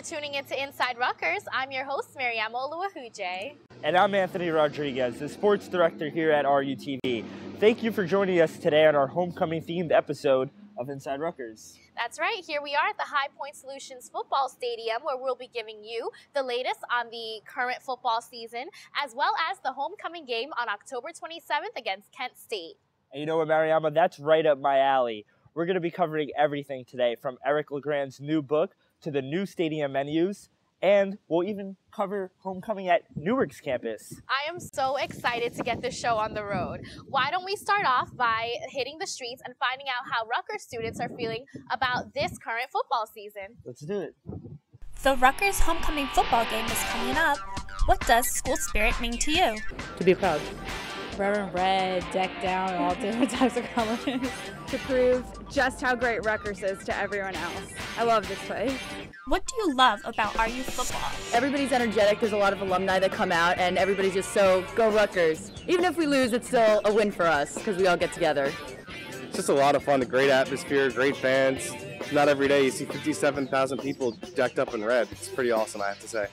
tuning into Inside Rutgers. I'm your host, Mariama Oluwehuje. And I'm Anthony Rodriguez, the sports director here at RUTV. Thank you for joining us today on our homecoming-themed episode of Inside Rutgers. That's right. Here we are at the High Point Solutions Football Stadium, where we'll be giving you the latest on the current football season, as well as the homecoming game on October 27th against Kent State. And you know what, Mariama? That's right up my alley. We're going to be covering everything today, from Eric LeGrand's new book to the new stadium menus, and we'll even cover homecoming at Newark's campus. I am so excited to get this show on the road. Why don't we start off by hitting the streets and finding out how Rutgers students are feeling about this current football season? Let's do it. The Rutgers homecoming football game is coming up. What does school spirit mean to you? To be proud. Red and red, decked out, all different types of colors. To prove just how great Rutgers is to everyone else. I love this place. What do you love about RU football? Everybody's energetic. There's a lot of alumni that come out, and everybody's just so, go Rutgers. Even if we lose, it's still a win for us because we all get together. It's just a lot of fun, a great atmosphere, great fans. Not every day you see 57,000 people decked up in red. It's pretty awesome, I have to say.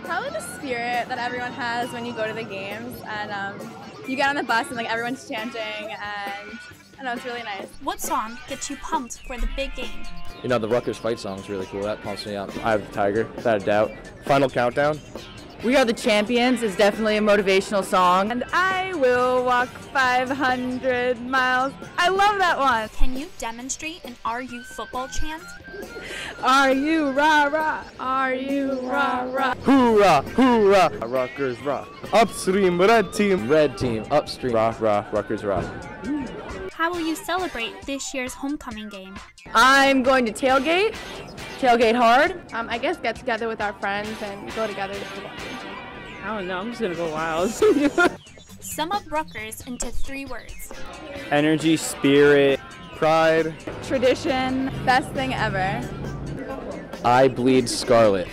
Probably the spirit that everyone has when you go to the games, and you get on the bus and like everyone's chanting, and I know it's really nice. What song gets you pumped for the big game? You know, the Rutgers fight song is really cool. That pumps me up. I have the Tiger, without a doubt. Final Countdown. We Are the Champions is definitely a motivational song. And I will walk 500 miles. I love that one. Can you demonstrate an RU football chant? RU rah rah, RU rah rah. Hoorah, hoorah, Rutgers rah. Upstream, red team. Red team, upstream, rah, rah, Rutgers rah. How will you celebrate this year's homecoming game? I'm going to tailgate hard. I guess get together with our friends and go together to the football game. I don't know, I'm just gonna go wild. Sum up Rutgers into 3 words. Energy, spirit, pride. Tradition, best thing ever. I bleed scarlet.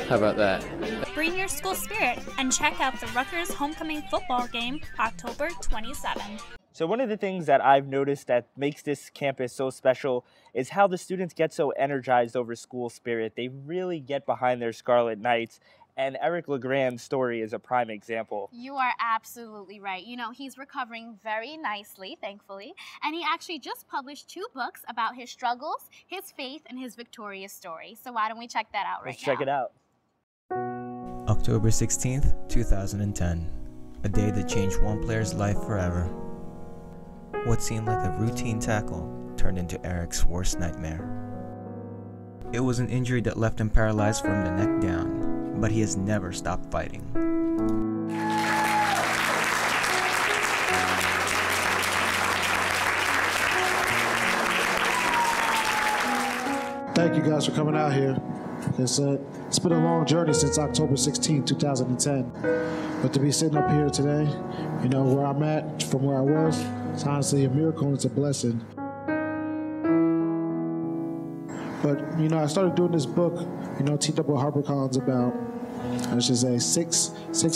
How about that? Bring your school spirit and check out the Rutgers homecoming football game October 27th. So one of the things that I've noticed that makes this campus so special is how the students get so energized over school spirit. They really get behind their Scarlet Knights, and Eric LeGrand's story is a prime example. You are absolutely right. You know, he's recovering very nicely, thankfully, and he actually just published 2 books about his struggles, his faith, and his victorious story. So why don't we check that out right now? Let's check it out. October 16th, 2010. A day that changed one player's life forever. What seemed like a routine tackle turned into Eric's worst nightmare. It was an injury that left him paralyzed from the neck down, but he has never stopped fighting. Thank you guys for coming out here. It's been a long journey since October 16, 2010. But to be sitting up here today, you know, where I'm at from where I was, it's honestly a miracle and it's a blessing. But, you know, I started doing this book, you know, teamed up with HarperCollins about, I should say, six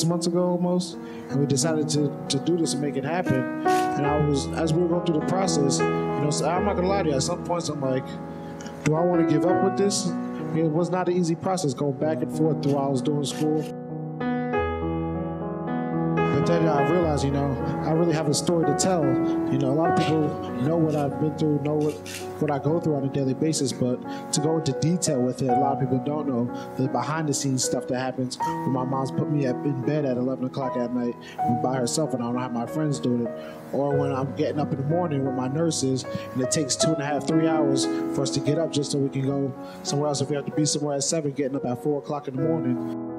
months ago almost. And we decided to do this and make it happen. And as we were going through the process, you know, so I'm not going to lie to you, at some points I'm like, do I want to give up with this? It was not an easy process going back and forth through while I was doing school. But then I realized, you know, I really have a story to tell. You know, a lot of people know what I've been through, know what I go through on a daily basis, but to go into detail with it, a lot of people don't know the behind-the-scenes stuff that happens when my mom's put me in bed at 11 o'clock at night by herself and I don't have my friends doing it, or when I'm getting up in the morning with my nurses and it takes 2.5, 3 hours for us to get up just so we can go somewhere else. If we have to be somewhere at 7, getting up at 4 o'clock in the morning.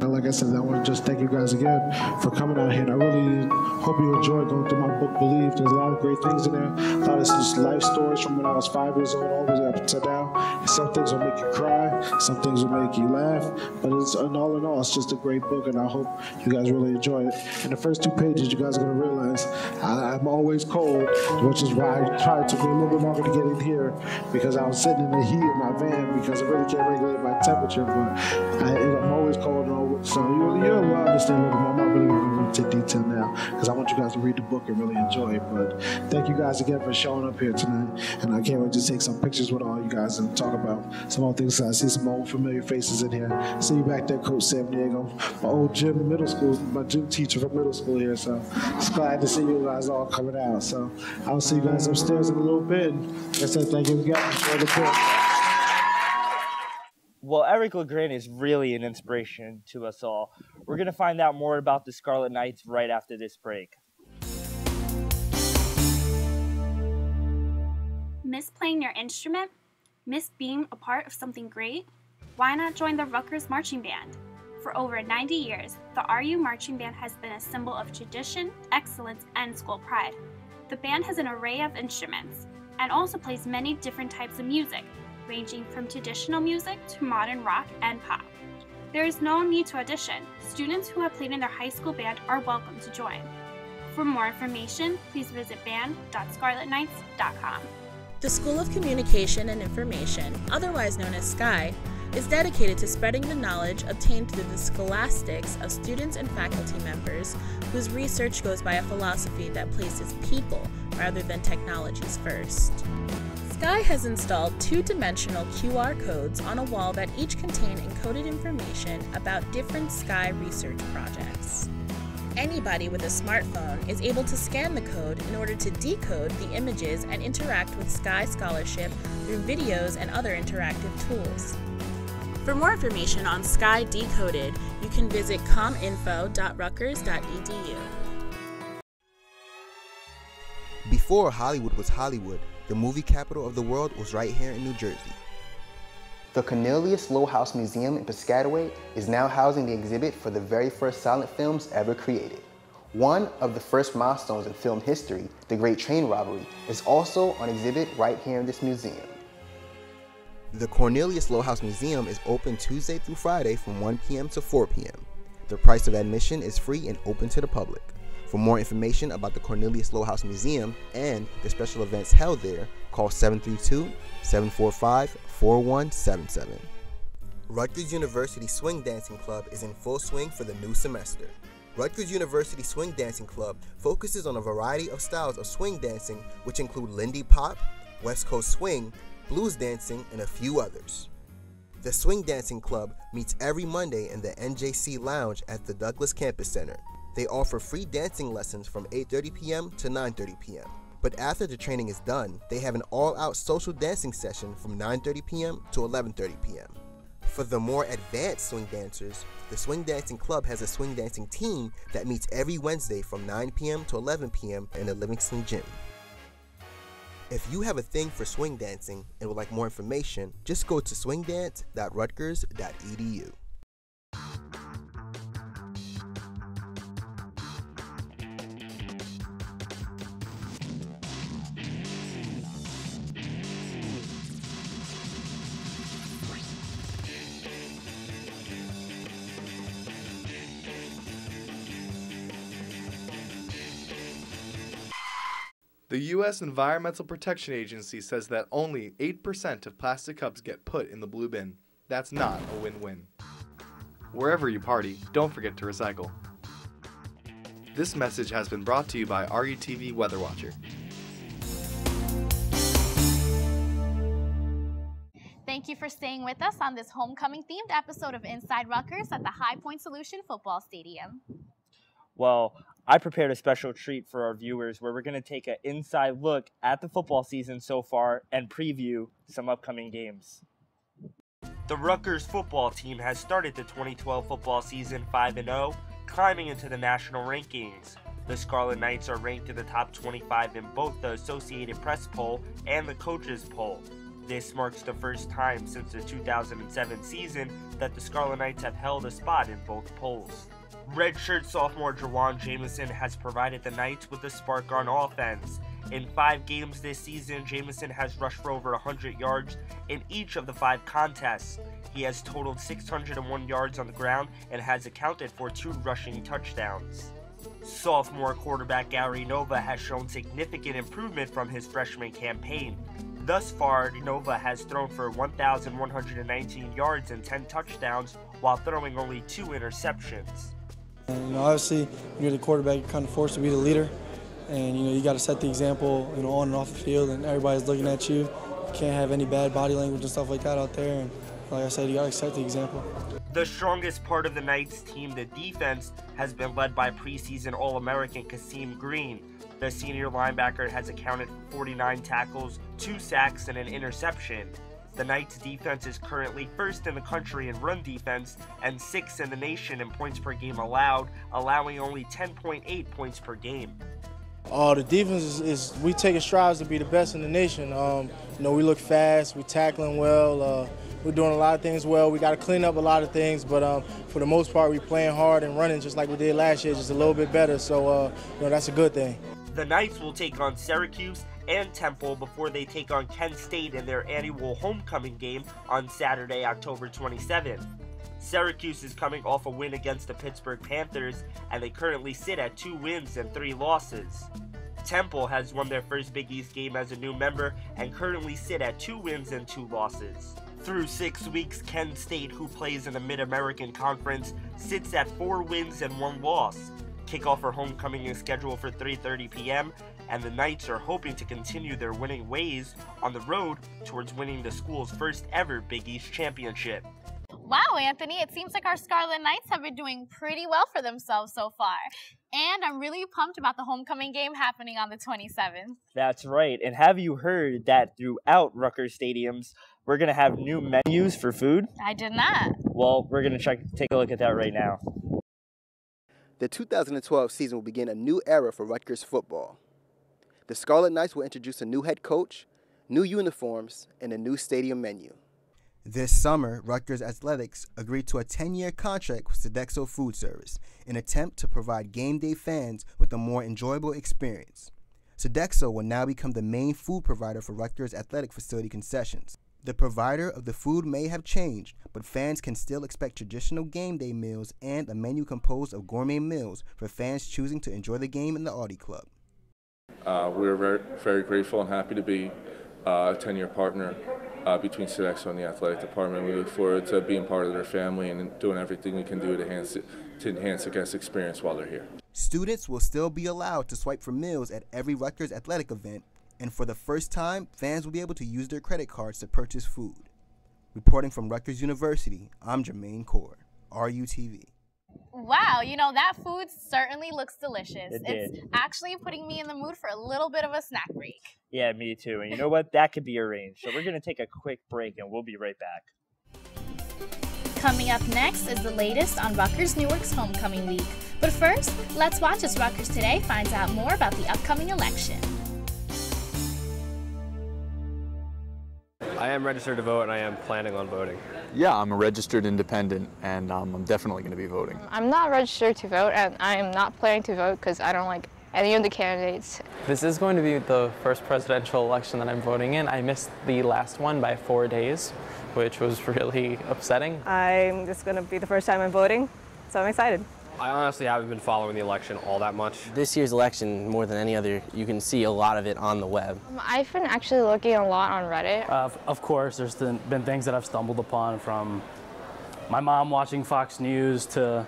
Like I said, I want to just thank you guys again for coming out here, and I really hope you enjoyed going through my book, Believe. There's a lot of great things in there. A lot of just life stories from when I was 5 years old all the way up to now. And some things will make you cry, some things will make you laugh, but all in all, it's just a great book, and I hope you guys really enjoy it. In the first 2 pages, you guys are going to realize I'm always cold, which is why I tried to be a little bit longer to get in here, because I was sitting in the heat in my van because I really can't regulate my temperature, but I'm always cold and always So you'll understand a little more. I'm not really going to go into detail now because I want you guys to read the book and really enjoy it. But thank you guys again for showing up here tonight. And I can't wait to take some pictures with all you guys and talk about some more things. I see some old familiar faces in here. See you back there, Coach San Diego. My old gym middle school, my gym teacher from middle school here. So it's glad to see you guys all coming out. So I'll see you guys upstairs in a little bit. And like I said, thank you again for the book. Well, Eric LeGrand is really an inspiration to us all. We're going to find out more about the Scarlet Knights right after this break. Miss playing your instrument? Miss being a part of something great? Why not join the Rutgers Marching Band? For over 90 years, the RU Marching Band has been a symbol of tradition, excellence, and school pride. The band has an array of instruments and also plays many different types of music, ranging from traditional music to modern rock and pop. There is no need to audition. Students who have played in their high school band are welcome to join. For more information, please visit band.scarletknights.com. The School of Communication and Information, otherwise known as SCI, is dedicated to spreading the knowledge obtained through the scholastics of students and faculty members whose research goes by a philosophy that places people rather than technologies first. SCI has installed two-dimensional QR codes on a wall that each contain encoded information about different SCI research projects. Anybody with a smartphone is able to scan the code in order to decode the images and interact with SCI scholarship through videos and other interactive tools. For more information on SCI Decoded, you can visit cominfo.rutgers.edu. Before Hollywood was Hollywood, the movie capital of the world was right here in New Jersey. The Cornelius Low-House Museum in Piscataway is now housing the exhibit for the very first silent films ever created. One of the first milestones in film history, the Great Train Robbery, is also on exhibit right here in this museum. The Cornelius Low-House Museum is open Tuesday through Friday from 1 p.m. to 4 p.m. The price of admission is free and open to the public. For more information about the Cornelius Low-House Museum and the special events held there, call 732-745-4177. Rutgers University Swing Dancing Club is in full swing for the new semester. Rutgers University Swing Dancing Club focuses on a variety of styles of swing dancing, which include Lindy Pop, West Coast Swing, blues dancing, and a few others. The Swing Dancing Club meets every Monday in the NJC Lounge at the Douglas Campus Center. They offer free dancing lessons from 8:30 p.m. to 9:30 p.m. But after the training is done, they have an all-out social dancing session from 9:30 p.m. to 11:30 p.m. For the more advanced swing dancers, the Swing Dancing Club has a swing dancing team that meets every Wednesday from 9 p.m. to 11 p.m. in the Livingston Gym. If you have a thing for swing dancing and would like more information, just go to swingdance.rutgers.edu. The U.S. Environmental Protection Agency says that only 8% of plastic cups get put in the blue bin. That's not a win-win. Wherever you party, don't forget to recycle. This message has been brought to you by RUTV Weather Watcher. Thank you for staying with us on this homecoming-themed episode of Inside Rutgers at the High Point Solution Football Stadium. Well, I prepared a special treat for our viewers where we're going to take an inside look at the football season so far and preview some upcoming games. The Rutgers football team has started the 2012 football season 5-0, climbing into the national rankings. The Scarlet Knights are ranked in the top 25 in both the Associated Press poll and the coaches poll. This marks the first time since the 2007 season that the Scarlet Knights have held a spot in both polls. Redshirt sophomore Jawan Jamison has provided the Knights with a spark on offense. In 5 games this season, Jamison has rushed for over 100 yards in each of the 5 contests. He has totaled 601 yards on the ground and has accounted for 2 rushing touchdowns. Sophomore quarterback Gary Nova has shown significant improvement from his freshman campaign. Thus far, Nova has thrown for 1,119 yards and 10 touchdowns while throwing only 2 interceptions. And, obviously, when you're the quarterback, you're kind of forced to be the leader. And, you got to set the example, on and off the field, and everybody's looking at you. You can't have any bad body language and stuff like that out there. And like I said, you got to set the example. The strongest part of the Knights team, the defense, has been led by preseason All-American Kasim Green. The senior linebacker has accounted for 49 tackles, 2 sacks, and an interception. The Knights defense is currently first in the country in run defense and 6th in the nation in points per game allowed, allowing only 10.8 points per game. The defense is we taking strides to be the best in the nation. We look fast, we tackling well, we're doing a lot of things well. We got to clean up a lot of things, but for the most part, we're playing hard and running just like we did last year, just a little bit better. So that's a good thing. The Knights will take on Syracuse and Temple before they take on Kent State in their annual homecoming game on Saturday, October 27th. Syracuse is coming off a win against the Pittsburgh Panthers, and they currently sit at 2 wins and 3 losses. Temple has won their first Big East game as a new member and currently sit at 2 wins and 2 losses. Through 6 weeks, Kent State, who plays in the Mid-American Conference, sits at 4 wins and 1 loss. Kickoff for homecoming is scheduled for 3:30 p.m., and the Knights are hoping to continue their winning ways on the road towards winning the school's first ever Big East championship. Wow, Anthony, it seems like our Scarlet Knights have been doing pretty well for themselves so far. And I'm really pumped about the homecoming game happening on the 27th. That's right. And have you heard that throughout Rutgers stadiums, we're going to have new menus for food? I did not. Well, we're going to take a look at that right now. The 2012 season will begin a new era for Rutgers football. The Scarlet Knights will introduce a new head coach, new uniforms, and a new stadium menu. This summer, Rutgers Athletics agreed to a 10-year contract with Sodexo Food Service in an attempt to provide game day fans with a more enjoyable experience. Sodexo will now become the main food provider for Rutgers athletic facility concessions. The provider of the food may have changed, but fans can still expect traditional game day meals and a menu composed of gourmet meals for fans choosing to enjoy the game in the Audi Club. We're very, very grateful and happy to be a 10-year partner between Sodexo and the athletic department. We look forward to being part of their family and doing everything we can do to enhance the guest experience while they're here. Students will still be allowed to swipe for meals at every Rutgers athletic event, and for the first time, fans will be able to use their credit cards to purchase food. Reporting from Rutgers University, I'm Jermaine Kaur, RUTV. Wow, that food certainly looks delicious. It It's did. actually putting me in the mood for a little bit of a snack break. Yeah, me too. And you know what? That could be arranged. So we're going to take a quick break and we'll be right back. Coming up next is the latest on Rutgers Newark's homecoming week. But first, let's watch as Rutgers Today finds out more about the upcoming election. I am registered to vote and I am planning on voting. Yeah, I'm a registered independent and I'm definitely going to be voting. I'm not registered to vote and I am not planning to vote because I don't like any of the candidates. This is going to be the first presidential election that I'm voting in. I missed the last one by 4 days, which was really upsetting. It's going to be the first time I'm voting, so I'm excited. I honestly haven't been following the election all that much. This year's election, more than any other, you can see a lot of it on the web. I've been actually looking a lot on Reddit. Of course, there's been things that I've stumbled upon, from my mom watching Fox News to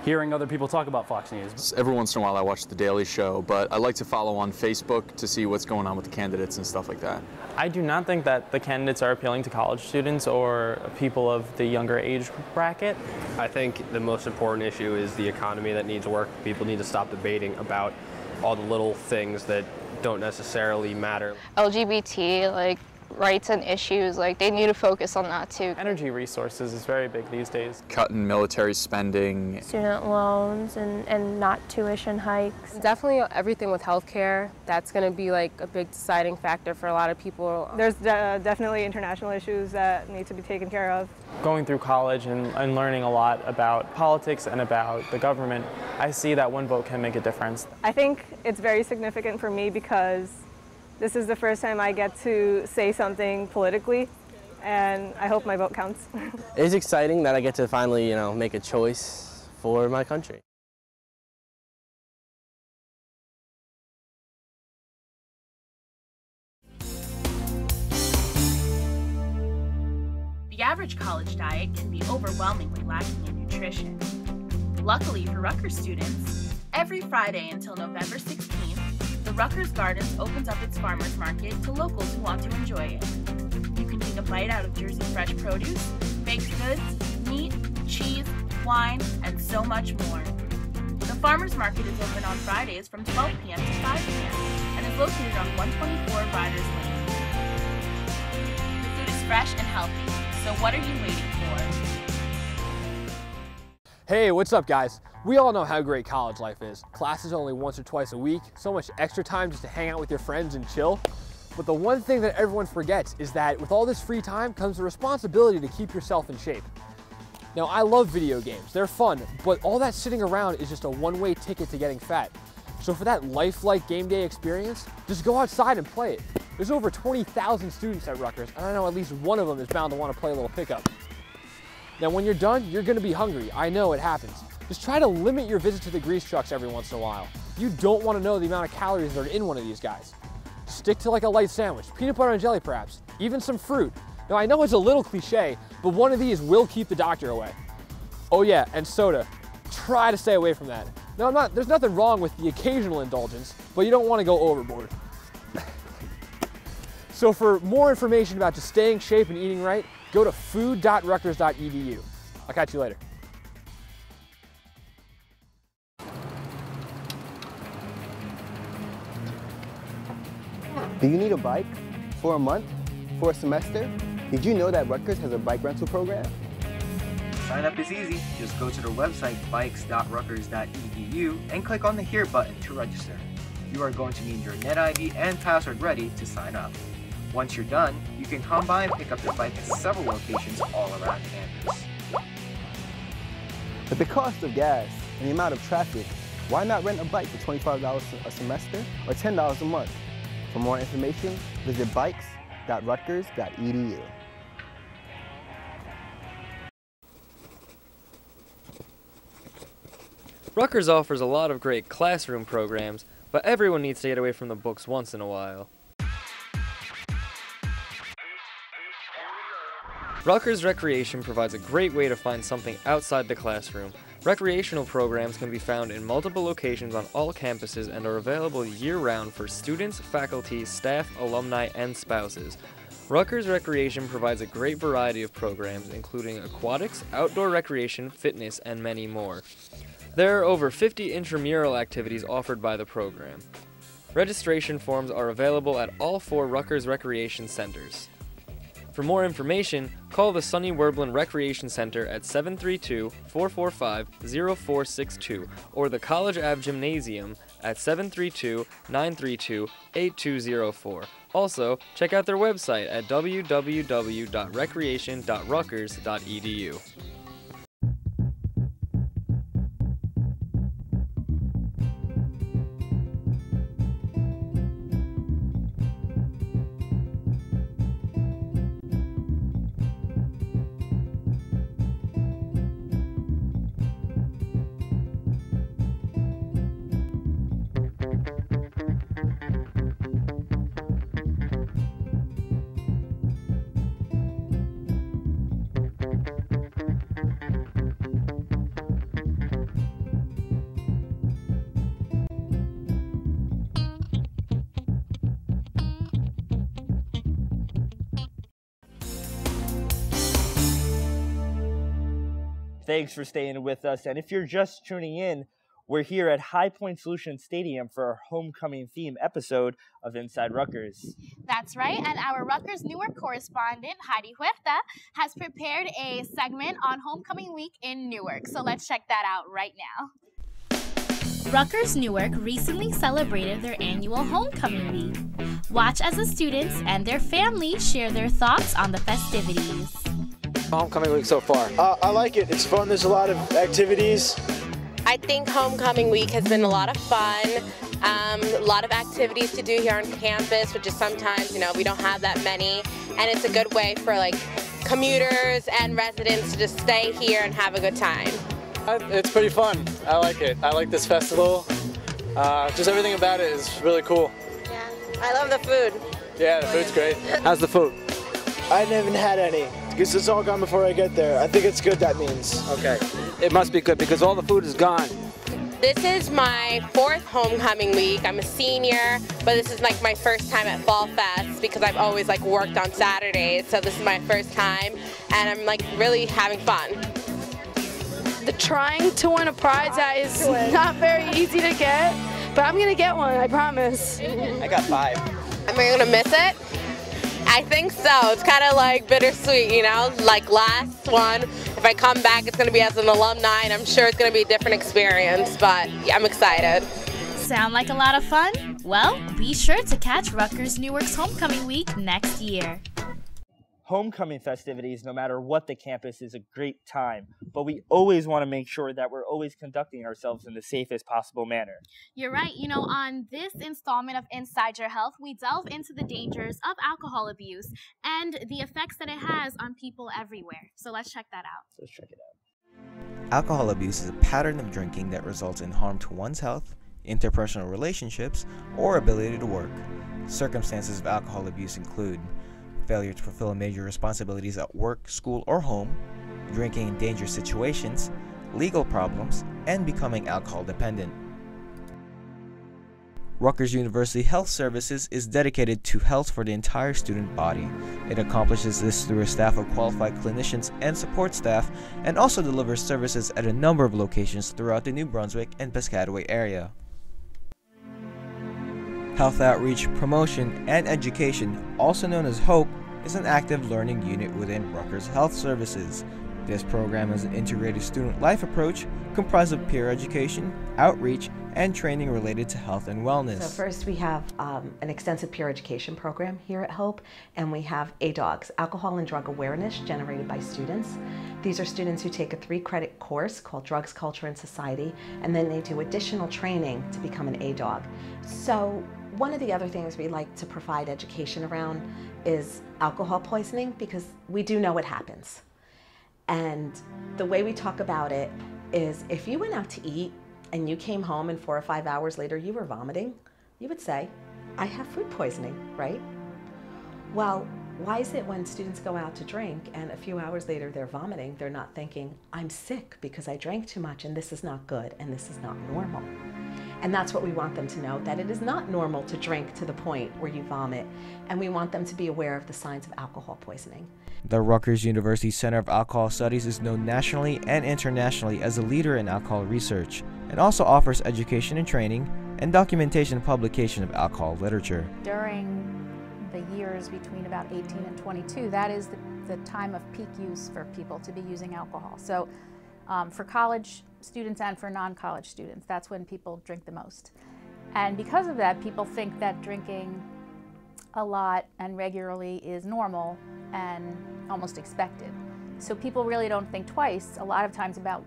hearing other people talk about Fox News. Every once in a while I watch The Daily Show, but I like to follow on Facebook to see what's going on with the candidates and stuff like that. I do not think that the candidates are appealing to college students or people of the younger age bracket. I think the most important issue is the economy that needs work. People need to stop debating about all the little things that don't necessarily matter. LGBT, rights and issues, they need to focus on that too. Energy resources is very big these days. Cutting military spending. Student loans and not tuition hikes. Definitely everything with healthcare. That's going to be a big deciding factor for a lot of people. There's definitely international issues that need to be taken care of. Going through college and learning a lot about politics and about the government, I see that one vote can make a difference. I think it's very significant for me because this is the first time I get to say something politically, and I hope my vote counts. It's exciting that I get to finally, make a choice for my country. average college diet can be overwhelmingly lacking in nutrition. Luckily for Rutgers students, every Friday until November 16th, the Rutgers Gardens opens up its farmers market to locals who want to enjoy it. You can take a bite out of Jersey fresh produce, baked goods, meat, cheese, wine, and so much more. The farmers market is open on Fridays from 12 p.m. to 5 p.m. and is located on 124 Riders Lane. The food is fresh and healthy, so what are you waiting for? Hey, what's up guys? We all know how great college life is. Classes only once or twice a week, so much extra time just to hang out with your friends and chill. But the one thing that everyone forgets is that with all this free time comes the responsibility to keep yourself in shape. Now, I love video games, they're fun, but all that sitting around is just a one-way ticket to getting fat. So for that lifelike game day experience, just go outside and play it. There's over 20,000 students at Rutgers, and I know at least one of them is bound to want to play a little pickup. Now, when you're done, you're gonna be hungry. I know it happens. Just try to limit your visit to the grease trucks every once in a while. You don't want to know the amount of calories that are in one of these guys. Stick to like a light sandwich, peanut butter and jelly perhaps, even some fruit. Now I know it's a little cliche, but one of these will keep the doctor away. Oh yeah, and soda. Try to stay away from that. Now there's nothing wrong with the occasional indulgence, but you don't want to go overboard. So for more information about just staying in shape and eating right, go to food.rutgers.edu. I'll catch you later. Do you need a bike? For a month? For a semester? Did you know that Rutgers has a bike rental program? Sign up is easy. Just go to their website, bikes.rutgers.edu, and click on the Here button to register. You are going to need your NetID and password ready to sign up. Once you're done, you can come by and pick up your bike at several locations all around campus. With the cost of gas and the amount of traffic, why not rent a bike for $25 a semester or $10 a month? For more information, visit bikes.rutgers.edu. Rutgers offers a lot of great classroom programs, but everyone needs to get away from the books once in a while. Rutgers Recreation provides a great way to find something outside the classroom. Recreational programs can be found in multiple locations on all campuses and are available year-round for students, faculty, staff, alumni, and spouses. Rutgers Recreation provides a great variety of programs, including aquatics, outdoor recreation, fitness, and many more. There are over 50 intramural activities offered by the program. Registration forms are available at all 4 Rutgers Recreation Centers. For more information, call the Sonny Werblin Recreation Center at 732-445-0462 or the College Ave Gymnasium at 732-932-8204. Also, check out their website at www.recreation.rutgers.edu. Thanks for staying with us. And if you're just tuning in, we're here at High Point Solutions Stadium for our homecoming theme episode of Inside Rutgers. That's right, and our Rutgers Newark correspondent, Heidi Huerta, has prepared a segment on homecoming week in Newark. So let's check that out right now. Rutgers Newark recently celebrated their annual homecoming week. Watch as the students and their families share their thoughts on the festivities. Homecoming week so far? I like it. It's fun. There's a lot of activities. I think homecoming week has been a lot of fun. A lot of activities to do here on campus, which is sometimes, we don't have that many. And it's a good way for like commuters and residents to just stay here and have a good time. It's pretty fun. I like it. I like this festival. Just everything about it is really cool. Yeah, I love the food. Yeah, the food's great. How's the food? I haven't had any. because it's all gone before I get there. I think it's good, that means. Okay. It must be good because all the food is gone. This is my 4th homecoming week. I'm a senior, but this is like my first time at Fall Fest because I've always like worked on Saturdays, so this is my first time, and I'm like really having fun. The trying to win a prize that is not very easy to get, but I'm gonna get one, I promise. I got 5. Am I gonna miss it? I think so. It's kind of like bittersweet, you know? Like last one, if I come back, it's going to be as an alumni, and I'm sure it's going to be a different experience, but I'm excited. Sound like a lot of fun? Well, be sure to catch Rutgers Newark's Homecoming Week next year. Homecoming festivities, no matter what the campus, is a great time, but we always want to make sure that we're always conducting ourselves in the safest possible manner. You're right. You know, on this installment of Inside Your Health, we delve into the dangers of alcohol abuse and the effects that it has on people everywhere. So let's check that out. Let's check it out. Alcohol abuse is a pattern of drinking that results in harm to one's health, interpersonal relationships, or ability to work. Circumstances of alcohol abuse include failure to fulfill major responsibilities at work, school, or home, drinking in dangerous situations, legal problems, and becoming alcohol dependent. Rutgers University Health Services is dedicated to health for the entire student body. It accomplishes this through a staff of qualified clinicians and support staff, and also delivers services at a number of locations throughout the New Brunswick and Piscataway area. Health outreach, promotion, and education, also known as HOPE, is an active learning unit within Rutgers Health Services. This program is an integrated student life approach comprised of peer education, outreach, and training related to health and wellness. So first we have an extensive peer education program here at HOPE, and we have ADOGs, Alcohol and Drug Awareness, generated by students. These are students who take a 3-credit course called Drugs, Culture, and Society, and then they do additional training to become an ADOG. So one of the other things we like to provide education around is alcohol poisoning, because we do know it happens. And the way we talk about it is, if you went out to eat and you came home and 4 or 5 hours later you were vomiting, you would say, I have food poisoning, right? Well, why is it when students go out to drink and a few hours later they're vomiting, they're not thinking, I'm sick because I drank too much and this is not good and this is not normal? And that's what we want them to know, that it is not normal to drink to the point where you vomit, and we want them to be aware of the signs of alcohol poisoning. The Rutgers University Center of Alcohol Studies is known nationally and internationally as a leader in alcohol research, and also offers education and training and documentation and publication of alcohol literature. During the years between about 18 and 22, that is the time of peak use for people to be using alcohol. So for college students and for non-college students, that's when people drink the most. And because of that, people think that drinking a lot and regularly is normal and almost expected. So people really don't think twice a lot of times about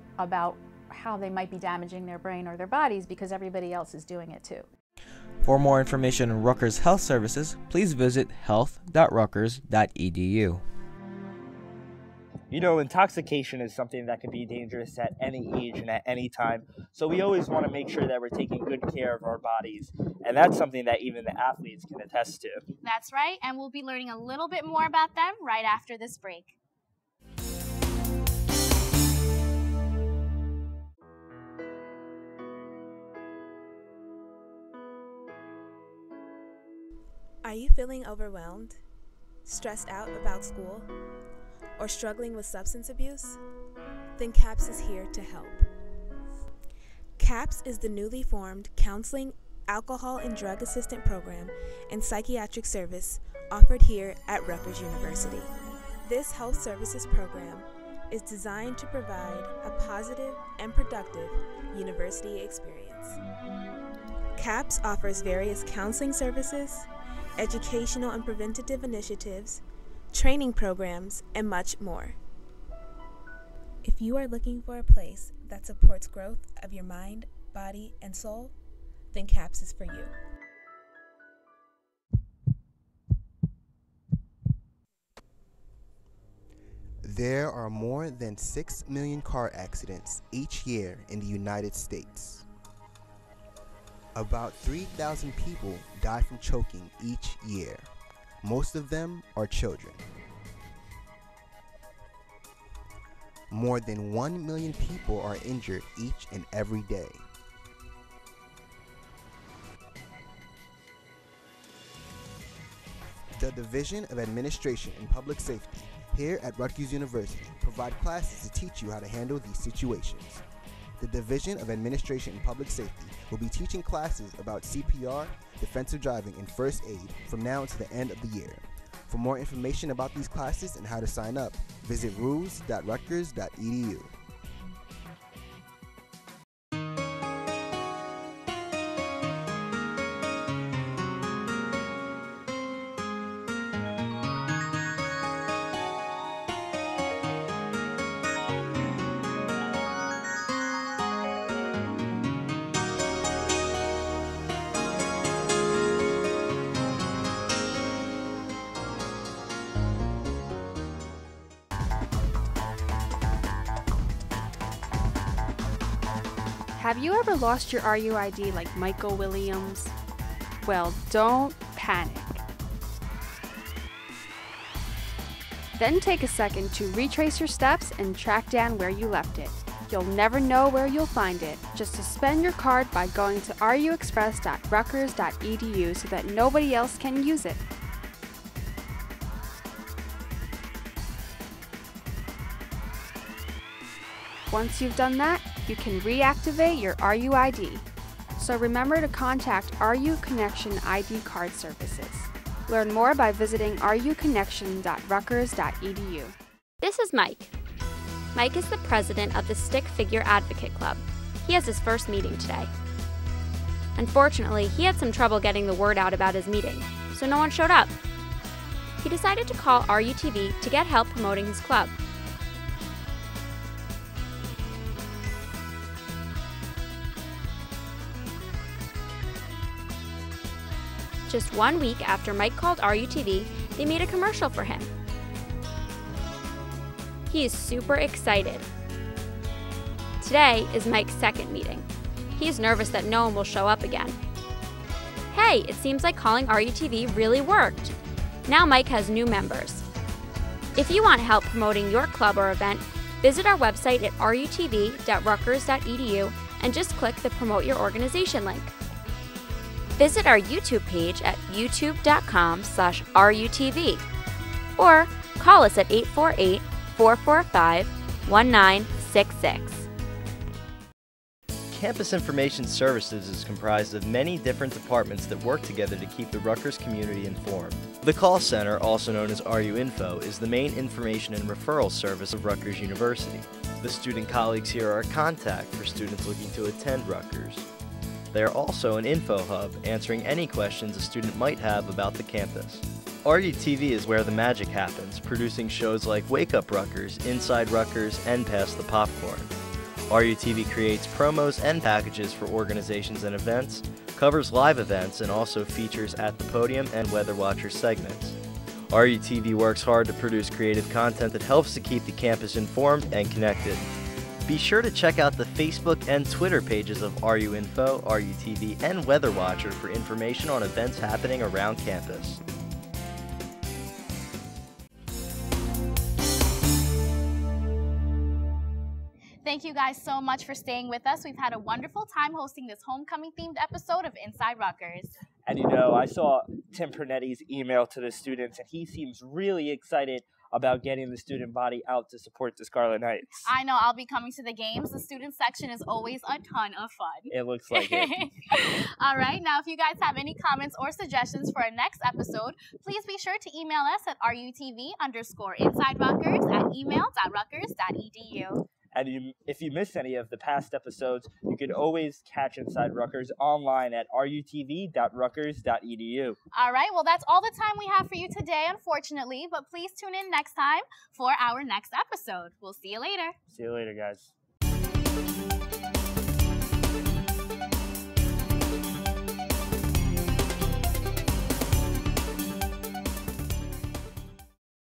how they might be damaging their brain or their bodies, because everybody else is doing it too. For more information on Rutgers Health Services, please visit health.rutgers.edu. You know, intoxication is something that can be dangerous at any age and at any time, so we always want to make sure that we're taking good care of our bodies, and that's something that even the athletes can attest to. That's right, and we'll be learning a little bit more about them right after this break. Are you feeling overwhelmed, stressed out about school, or struggling with substance abuse? Then CAPS is here to help. CAPS is the newly formed Counseling, Alcohol and Drug Assistant Program and Psychiatric Service offered here at Rutgers University. This health services program is designed to provide a positive and productive university experience. CAPS offers various counseling services, educational and preventative initiatives, training programs, and much more. If you are looking for a place that supports growth of your mind, body, and soul, then CAPS is for you. There are more than 6 million car accidents each year in the United States. About 3,000 people die from choking each year. Most of them are children. More than 1 million people are injured each and every day. The Division of Administration and Public Safety here at Rutgers University provide classes to teach you how to handle these situations. The Division of Administration and Public Safety will be teaching classes about CPR, defensive driving, and first aid from now until the end of the year. For more information about these classes and how to sign up, visit rules.rutgers.edu. Have you ever lost your RUID like Michael Williams? Well, don't panic. Then take a second to retrace your steps and track down where you left it. You'll never know where you'll find it. Just suspend your card by going to ruexpress.rutgers.edu so that nobody else can use it. Once you've done that, you can reactivate your RUID. So remember to contact RU Connection ID card services. Learn more by visiting ruconnection.rutgers.edu. This is Mike. Mike is the president of the Stick Figure Advocate Club. He has his first meeting today. Unfortunately, he had some trouble getting the word out about his meeting, so no one showed up. He decided to call RUTV to get help promoting his club. Just 1 week after Mike called RUTV, they made a commercial for him. He is super excited. Today is Mike's second meeting. He is nervous that no one will show up again. Hey, it seems like calling RUTV really worked. Now Mike has new members. If you want help promoting your club or event, visit our website at rutv.rutgers.edu and just click the Promote Your Organization link. Visit our YouTube page at youtube.com/RUTV or call us at 848-445-1966. Campus Information Services is comprised of many different departments that work together to keep the Rutgers community informed. The call center, also known as RU Info, is the main information and referral service of Rutgers University. The student colleagues here are a contact for students looking to attend Rutgers. They are also an info hub, answering any questions a student might have about the campus. RUTV is where the magic happens, producing shows like Wake Up Rutgers, Inside Rutgers, and Pass the Popcorn. RUTV creates promos and packages for organizations and events, covers live events, and also features At the Podium and Weather Watcher segments. RUTV works hard to produce creative content that helps to keep the campus informed and connected. Be sure to check out the Facebook and Twitter pages of RU Info, RUTV, and Weather Watcher for information on events happening around campus. Thank you guys so much for staying with us. We've had a wonderful time hosting this homecoming-themed episode of Inside Rutgers. And you know, I saw Tim Pernetti's email to the students, and he seems really excited about getting the student body out to support the Scarlet Knights. I know, I'll be coming to the games. The student section is always a ton of fun. It looks like it. All right, now if you guys have any comments or suggestions for our next episode, please be sure to email us at rutv_InsideRutgers@email.rutgers.edu. And if you missed any of the past episodes, you can always catch Inside Rutgers online at rutv.rutgers.edu. All right, well, that's all the time we have for you today, unfortunately, but please tune in next time for our next episode. We'll see you later. See you later, guys.